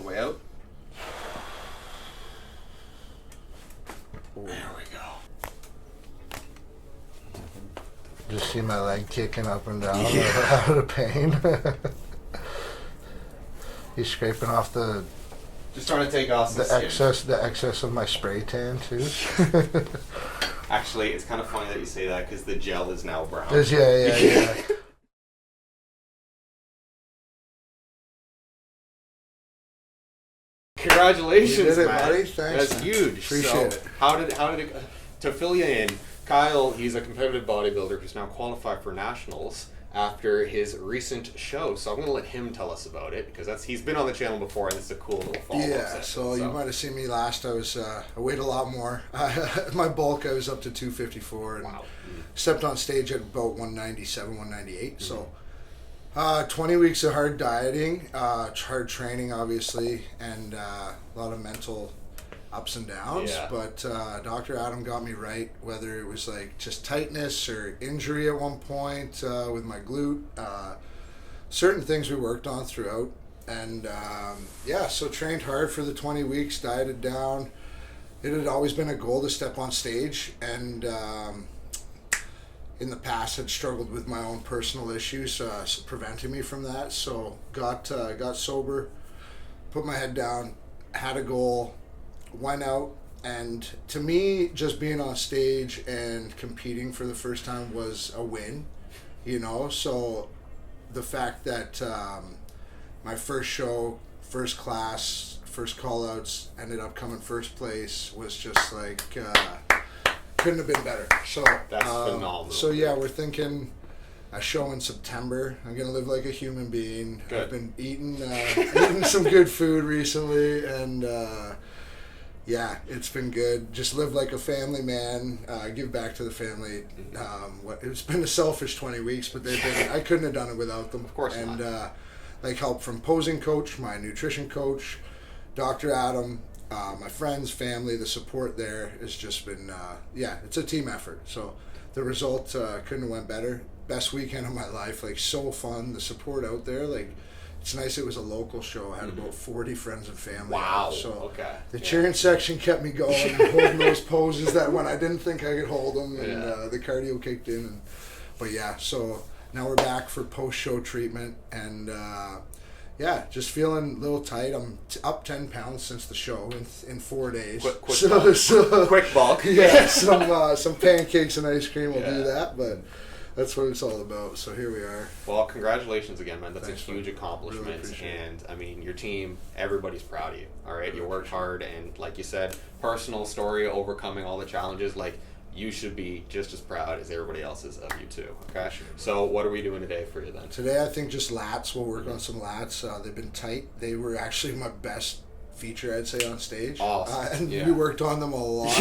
the way out. Ooh. There we go. Just see my leg kicking up and down out of pain. He's scraping off the Just trying to take off some skin. the excess of my spray tan too. Actually, it's kind of funny that you say that because the gel is now brown. Yeah. Congratulations, You did it, man. buddy. Thanks. That's huge. Appreciate it. How did it? To fill you in, Kyle, he's a competitive bodybuilder who's now qualified for nationals after his recent show. So I'm going to let him tell us about it because he's been on the channel before, and it's a cool little follow-up session. So you might have seen me last. I weighed a lot more. My bulk, I was up to 254, and stepped on stage at about 197, 198. Mm-hmm. So 20 weeks of hard dieting, hard training, obviously, and a lot of mental ups and downs. Yeah. But Dr. Adam got me right, whether it was like just tightness or injury at one point with my glute. Certain things we worked on throughout. And so trained hard for the 20 weeks, dieted down. It had always been a goal to step on stage, and in the past had struggled with my own personal issues preventing me from that. So got sober, put my head down, had a goal, went out, and to me, just being on stage and competing for the first time was a win, So the fact that my first show, first class, first call-outs, ended up coming first place was just like couldn't have been better. So that's phenomenal. So yeah, we're thinking a show in September. I'm gonna live like a human being. Good. I've been eating some good food recently, and it's been good. Just live like a family man. Give back to the family. It's been a selfish 20 weeks, but I couldn't have done it without them. Of course and, not. Like help from posing coach, my nutrition coach, Dr. Adam, my friends, family. The support there has just been it's a team effort. So the result couldn't have went better. Best weekend of my life. Like, so fun. The support out there. Like, it's nice it was a local show. I had about 40 friends and family. Wow. Out. So okay. The cheering section kept me going, holding those poses that when I didn't think I could hold them, and the cardio kicked in. So now we're back for post-show treatment, and just feeling a little tight. I'm up 10 pounds since the show in 4 days. Quick bulk. Yeah, some pancakes and ice cream will do that, but that's what it's all about. So here we are. Well, congratulations again, man. That's Thanks, a huge accomplishment. Really and I mean, your team, everybody's proud of you. All right, you worked hard, and like you said, personal story, overcoming all the challenges. Like, you should be just as proud as everybody else is of you too. Okay. Sure. So what are we doing today for you then? Today, I think just lats. We'll work on some lats. They've been tight. They were actually my best feature, I'd say, on stage. Awesome. We worked on them a lot.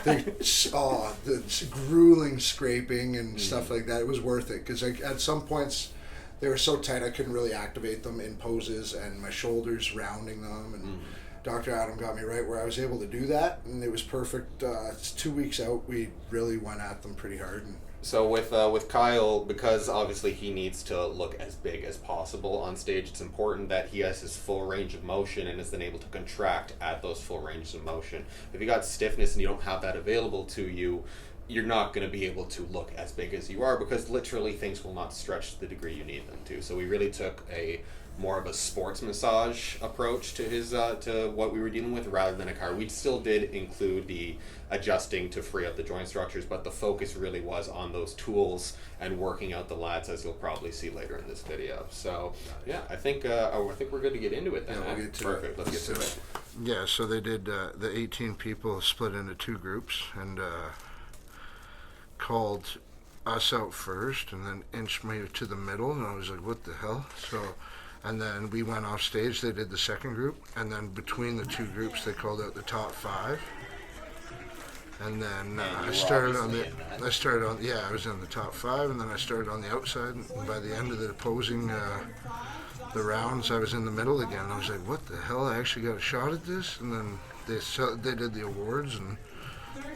The grueling scraping and stuff like that. It was worth it because at some points they were so tight I couldn't really activate them in poses, and my shoulders rounding them. And Dr. Adam got me right where I was able to do that, and it was perfect. It's 2 weeks out. We really went at them pretty hard. So with Kyle, because obviously he needs to look as big as possible on stage, it's important that he has his full range of motion and is then able to contract at those full ranges of motion. If you got stiffness and you don't have that available to you, you're not going to be able to look as big as you are, because literally things will not stretch to the degree you need them to. So we really took more of a sports massage approach to his to what we were dealing with rather than a car. We still did include the adjusting to free up the joint structures, but the focus really was on those tools and working out the lats, as you'll probably see later in this video. So I think we're good to get into it then. Yeah, we'll get to Perfect. it. Let's get to it. Yeah, so they did the 18 people split into 2 groups and called us out first and then inched me to the middle, and I was like, what the hell? And then we went off stage. They did the second group, and then between the 2 groups they called out the top 5. And then I was in the top 5, and then I started on the outside, and by the end of the opposing the rounds I was in the middle again. I was like, what the hell, I actually got a shot at this? And then they did the awards, and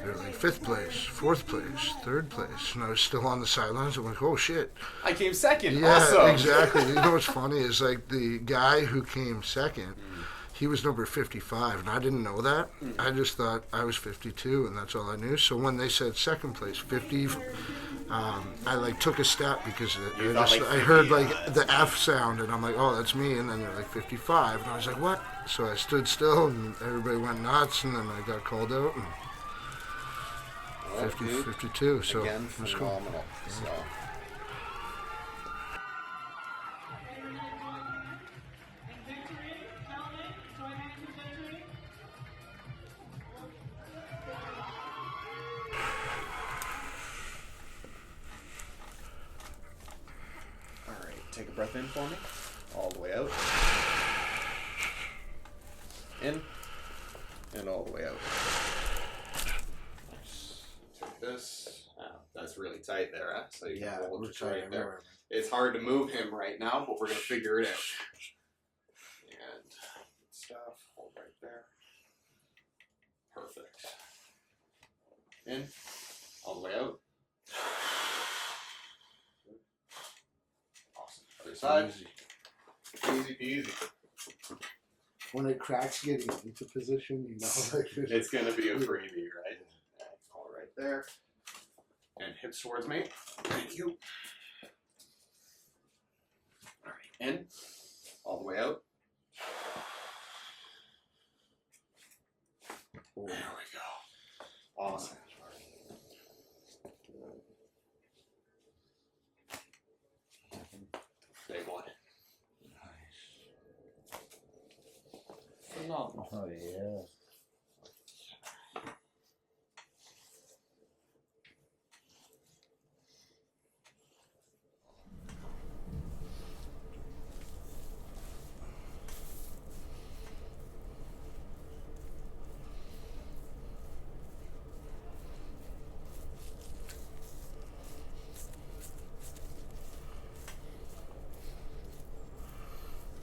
they were like 5th place, 4th place, 3rd place, and I was still on the sidelines. I'm like, oh shit, I came second. Yeah, awesome. Exactly. You know what's funny is, like, the guy who came second he was number 55, and I didn't know that. I just thought I was 52, and that's all I knew. So when they said second place, 50, I like took a step because I heard like the F sound, and I'm like, oh, that's me. And then they're like 55, and I was like, what? So I stood still, and everybody went nuts, and then I got called out, and 52. So again, it was phenomenal. cool. So. Take a breath in for me, all the way out, in, and all the way out. Nice. Take this. That's really tight there, huh? So you can hold it right there. It's hard to move him right now, but we're going to figure it out. And stuff, hold right there. Perfect. In, all the way out. Other side. Easy peasy. When it cracks getting into position, you know, like it's going to be a freebie, right? All right there. And hips towards me. Thank you. All right, in. All the way out. There we go. Awesome. Big one. Nice. Phenomenal. Oh, yeah.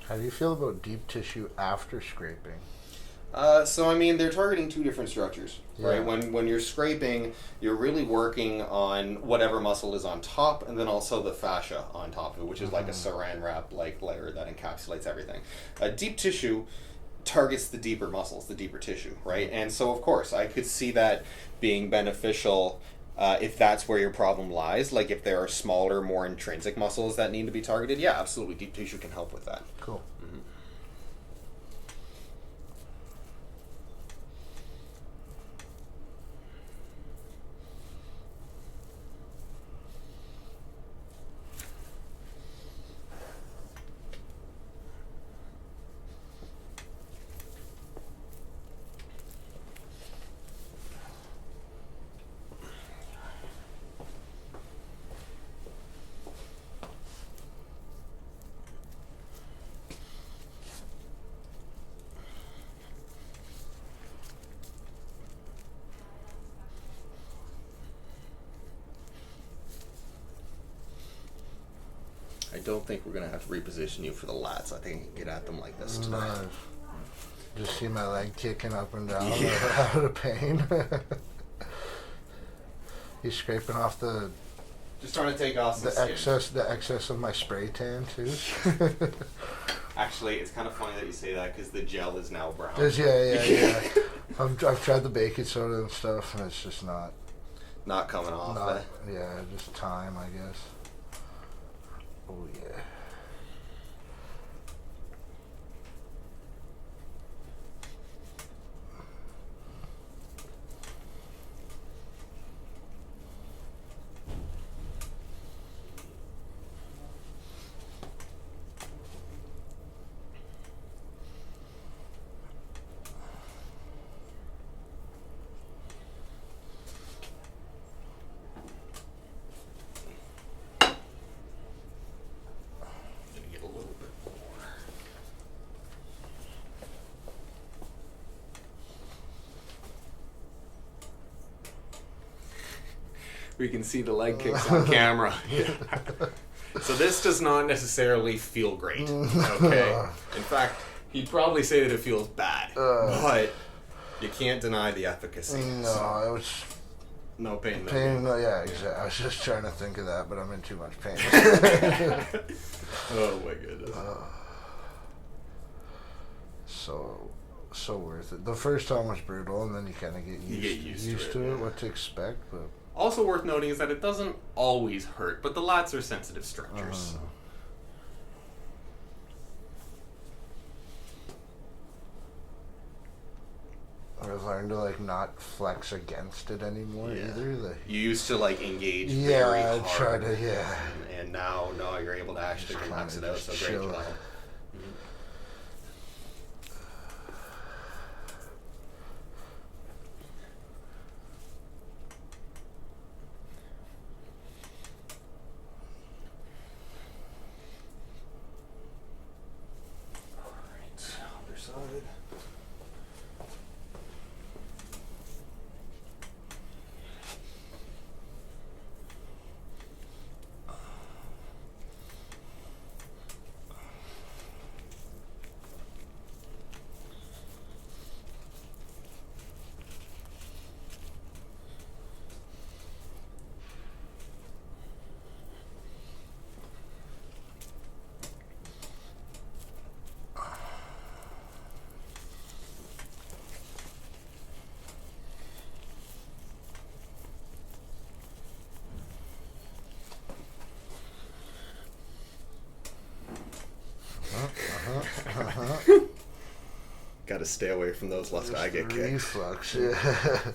How do you feel about deep tissue after scraping? So I mean, they're targeting two different structures, right? When you're scraping, you're really working on whatever muscle is on top, and then also the fascia on top of it, which is like a saran wrap like layer that encapsulates everything. Deep tissue targets the deeper muscles, the deeper tissue, right? And so of course, I could see that being beneficial. If that's where your problem lies, like if there are smaller, more intrinsic muscles that need to be targeted, yeah, absolutely, deep tissue can help with that. Cool. I don't think we're going to have to reposition you for the lats. I think I can get at them like this today. Just see my leg kicking up and down out of pain. He's scraping off the Just trying to take off some skin. the excess of my spray tan too. Actually, it's kind of funny that you say that because the gel is now brown. Yeah. I've tried the baking soda and stuff, and it's just not coming off. Just time, I guess. Oh yeah. We can see the leg kicks on camera. So this does not necessarily feel great. Okay. In fact, he'd probably say that it feels bad, but you can't deny the efficacy. No, it was no pain. Pain. No, yeah, exactly. I was just trying to think of that, but I'm in too much pain. Oh my goodness. so worth it. The first time was brutal, and then you kind of get used to it, what to expect. But also worth noting is that it doesn't always hurt, but the lats are sensitive structures. So. I've learned to like not flex against it anymore either. You used to like engage very hard. Try to and now you're able to actually relax it out. So great job. Other side. Got to stay away from those lest I get kicked. Reflux, yeah.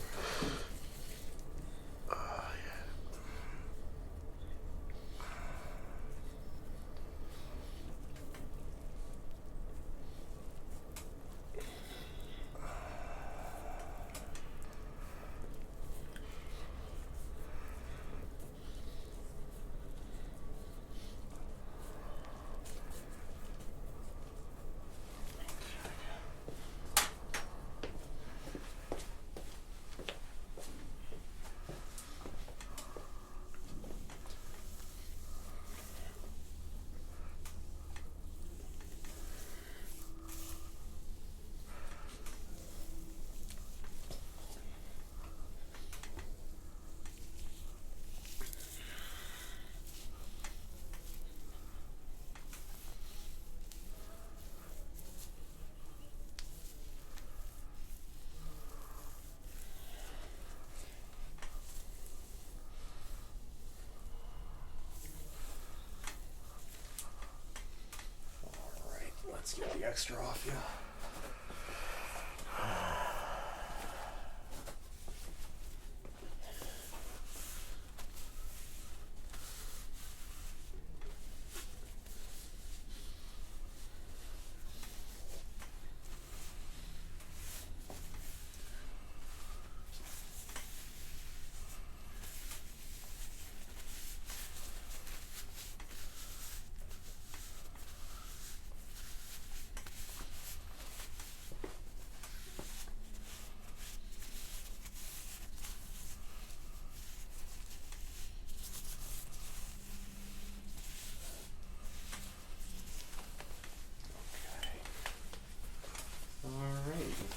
Let's get the extra off you.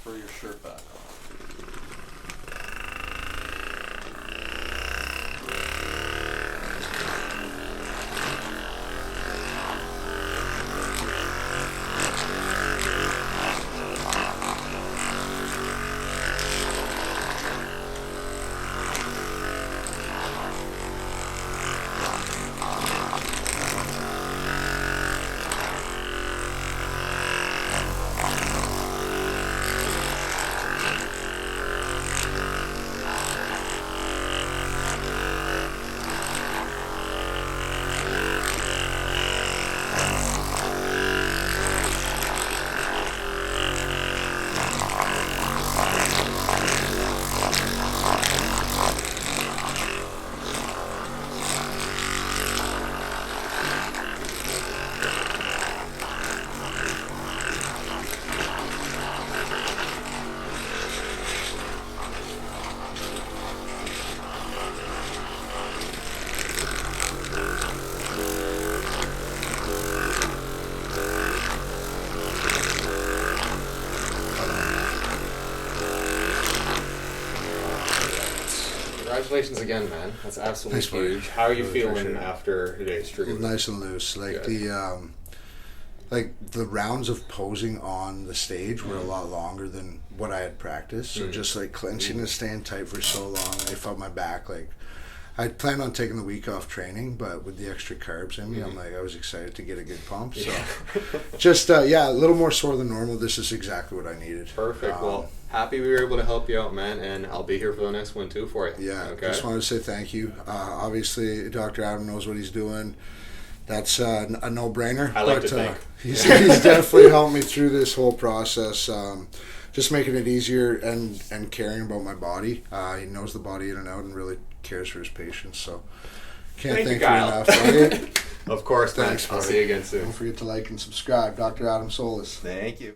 Throw your shirt back on. Congratulations again, man. That's absolutely Thanks, buddy. huge. How are you Really feeling after today's treatment? Nice and loose. Like Good. like the rounds of posing on the stage were a lot longer than what I had practiced. So just like clenching and staying tight for so long, I felt my back like. I planned on taking the week off training, but with the extra carbs in me, I'm like, I was excited to get a good pump. So, just a little more sore than normal. This is exactly what I needed. Perfect. Well, happy we were able to help you out, man, and I'll be here for the next one too for you. Yeah, okay? Just wanted to say thank you. Obviously, Dr. Adam knows what he's doing. That's a no-brainer. I like to think. He's definitely helped me through this whole process. Just making it easier and caring about my body. He knows the body in and out and really cares for his patients. So can't thank you enough. Right? Of course, Thanks, man. I'll see you again soon. Don't forget to like and subscribe. Dr. Adam Solis. Thank you.